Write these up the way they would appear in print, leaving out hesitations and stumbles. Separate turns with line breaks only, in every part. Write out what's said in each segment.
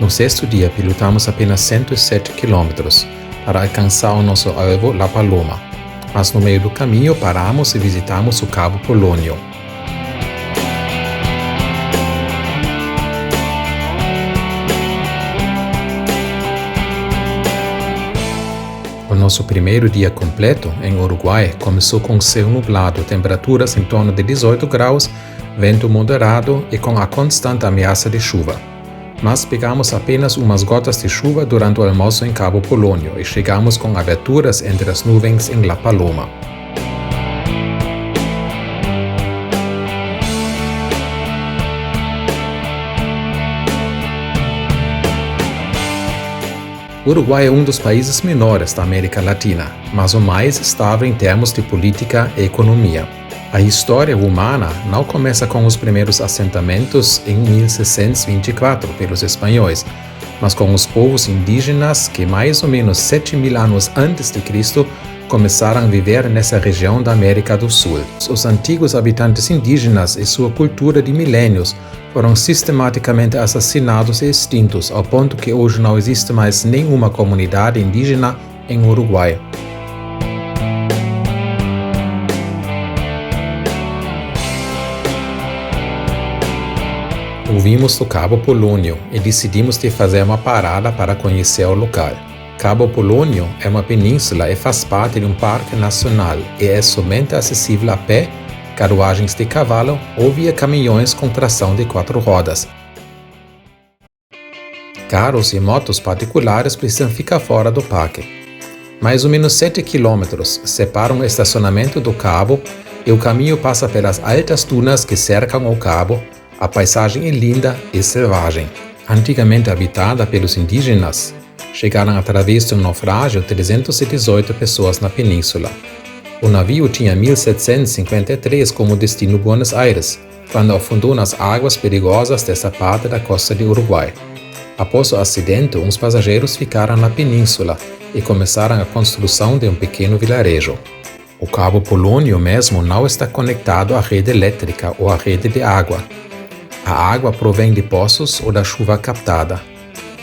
No sexto dia, pilotamos apenas 107 quilômetros para alcançar o nosso alvo La Paloma, mas no meio do caminho paramos e visitamos o Cabo Polônio. O nosso primeiro dia completo em Uruguai começou com céu nublado, temperaturas em torno de 18 graus, vento moderado e com a constante ameaça de chuva. Mas pegamos apenas umas gotas de chuva durante o almoço em Cabo Polônio e chegamos com aberturas entre as nuvens em La Paloma. O Uruguai é um dos países menores da América Latina, mas o mais estável em termos de política e economia. A história humana não começa com os primeiros assentamentos em 1624 pelos espanhóis, mas com os povos indígenas que mais ou menos 7.000 anos antes de Cristo começaram a viver nessa região da América do Sul. Os antigos habitantes indígenas e sua cultura de milênios foram sistematicamente assassinados e extintos, ao ponto que hoje não existe mais nenhuma comunidade indígena em Uruguai. Ouvimos do Cabo Polônio e decidimos de fazer uma parada para conhecer o local. Cabo Polônio é uma península e faz parte de um parque nacional e é somente acessível a pé, carruagens de cavalo ou via caminhões com tração de 4 rodas. Carros e motos particulares precisam ficar fora do parque. Mais ou menos 7 quilômetros separam o estacionamento do cabo e o caminho passa pelas altas dunas que cercam o cabo. A paisagem é linda e selvagem. Antigamente habitada pelos indígenas, chegaram através de um naufrágio 318 pessoas na península. O navio tinha 1753 como destino Buenos Aires, quando afundou nas águas perigosas dessa parte da costa de Uruguai. Após o acidente, uns passageiros ficaram na península e começaram a construção de um pequeno vilarejo. O Cabo Polônio mesmo não está conectado à rede elétrica ou à rede de água. A água provém de poços ou da chuva captada.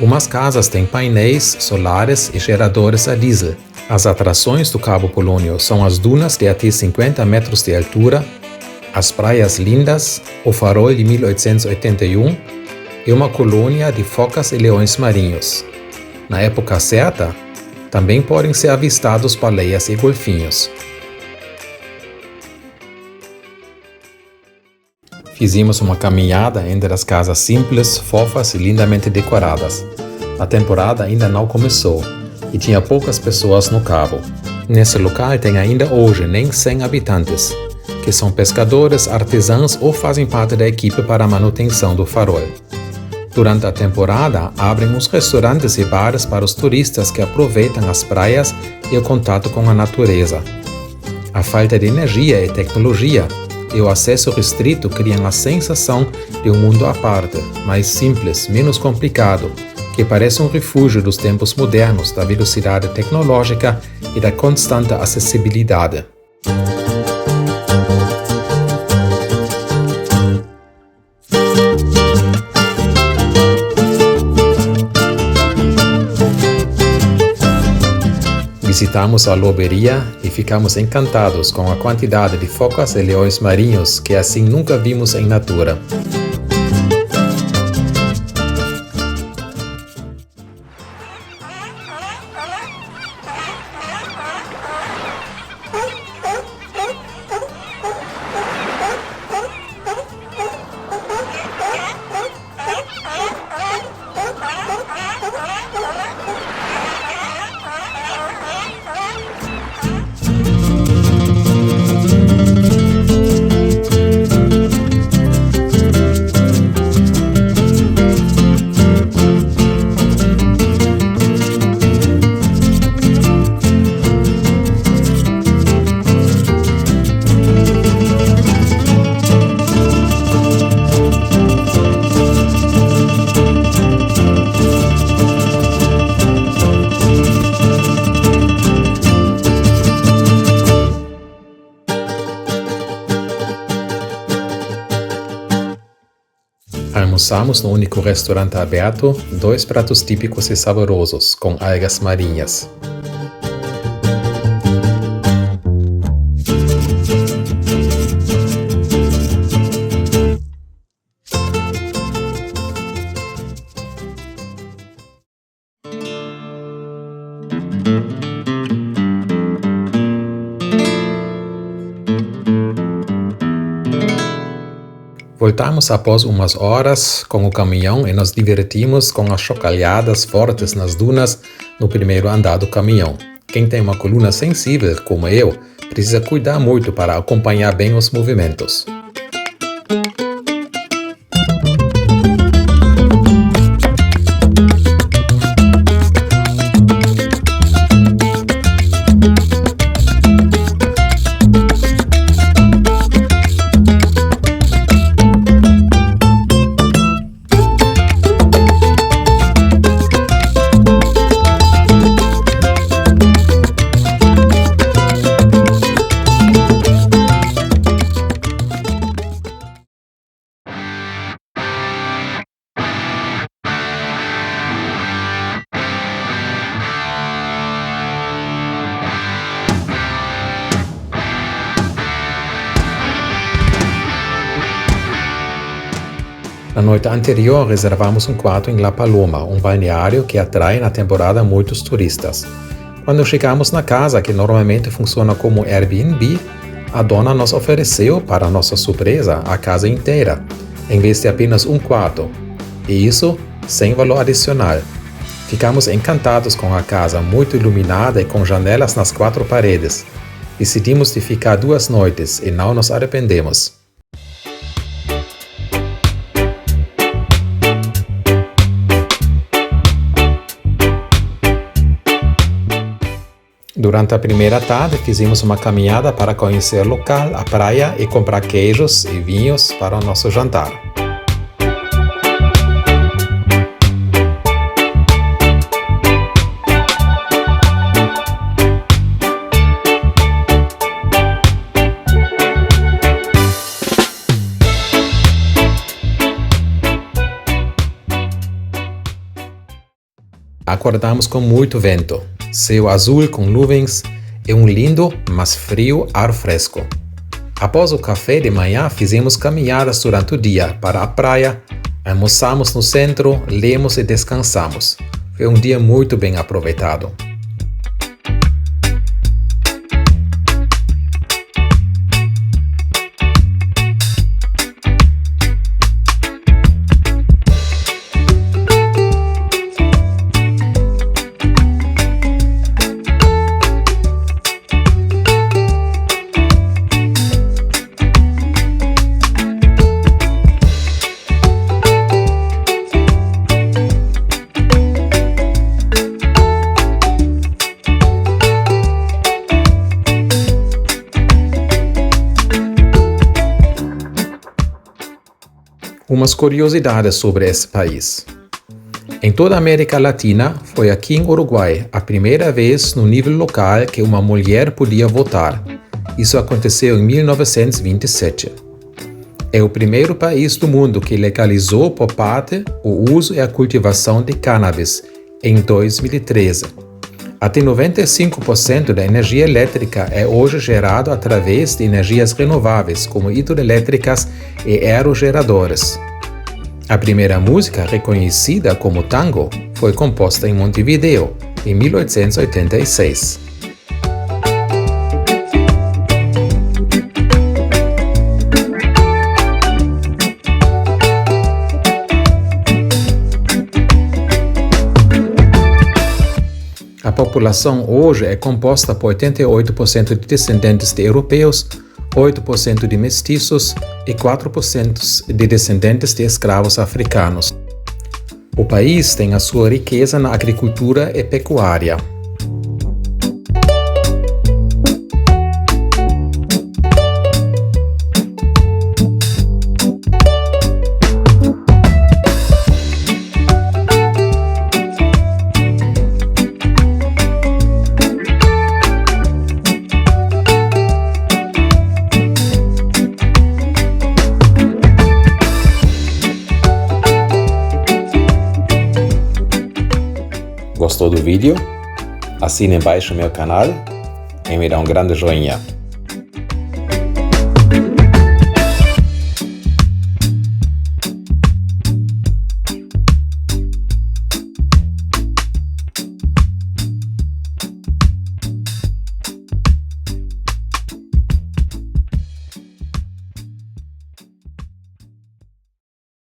Umas casas têm painéis solares e geradores a diesel. As atrações do Cabo Polônio são as dunas de até 50 metros de altura, as praias lindas, o farol de 1881 e uma colônia de focas e leões marinhos. Na época certa, também podem ser avistados baleias e golfinhos. Fizemos uma caminhada entre as casas simples, fofas e lindamente decoradas. A temporada ainda não começou e tinha poucas pessoas no cabo. Nesse local tem ainda hoje nem 100 habitantes, que são pescadores, artesãos ou fazem parte da equipe para a manutenção do farol. Durante a temporada, abrem os restaurantes e bares para os turistas que aproveitam as praias e o contato com a natureza. A falta de energia e tecnologia e o acesso restrito criam a sensação de um mundo à parte, mais simples, menos complicado, que parece um refúgio dos tempos modernos, da velocidade tecnológica e da constante acessibilidade. Visitamos a loberia e ficamos encantados com a quantidade de focas e leões marinhos que assim nunca vimos em natura. Almoçamos no único restaurante aberto 2 pratos típicos e saborosos, com algas marinhas. Voltamos após umas horas com o caminhão e nos divertimos com as chocalhadas fortes nas dunas no primeiro andar do caminhão. Quem tem uma coluna sensível, como eu, precisa cuidar muito para acompanhar bem os movimentos. Na noite anterior, reservamos um quarto em La Paloma, um balneário que atrai na temporada muitos turistas. Quando chegamos na casa, que normalmente funciona como Airbnb, a dona nos ofereceu, para nossa surpresa, a casa inteira, em vez de apenas um quarto. E isso sem valor adicional. Ficamos encantados com a casa, muito iluminada e com janelas nas 4 paredes. Decidimos de ficar 2 noites e não nos arrependemos. Durante a primeira tarde, fizemos uma caminhada para conhecer o local, a praia e comprar queijos e vinhos para o nosso jantar. Acordamos com muito vento, céu azul com nuvens e um lindo, mas frio ar fresco. Após o café de manhã, fizemos caminhadas durante o dia para a praia, almoçamos no centro, lemos e descansamos. Foi um dia muito bem aproveitado. Umas curiosidades sobre esse país. Em toda a América Latina, foi aqui em Uruguai a primeira vez no nível local que uma mulher podia votar. Isso aconteceu em 1927. É o primeiro país do mundo que legalizou por parte o uso e a cultivação de cannabis, em 2013. Até 95% da energia elétrica é hoje gerada através de energias renováveis, como hidroelétricas e aerogeradores. A primeira música, reconhecida como tango, foi composta em Montevideo, em 1886. A população hoje é composta por 88% de descendentes de europeus, 8% de mestiços e 4% de descendentes de escravos africanos. O país tem a sua riqueza na agricultura e pecuária. Gostou do vídeo? Assine embaixo o meu canal e me dá um grande joinha.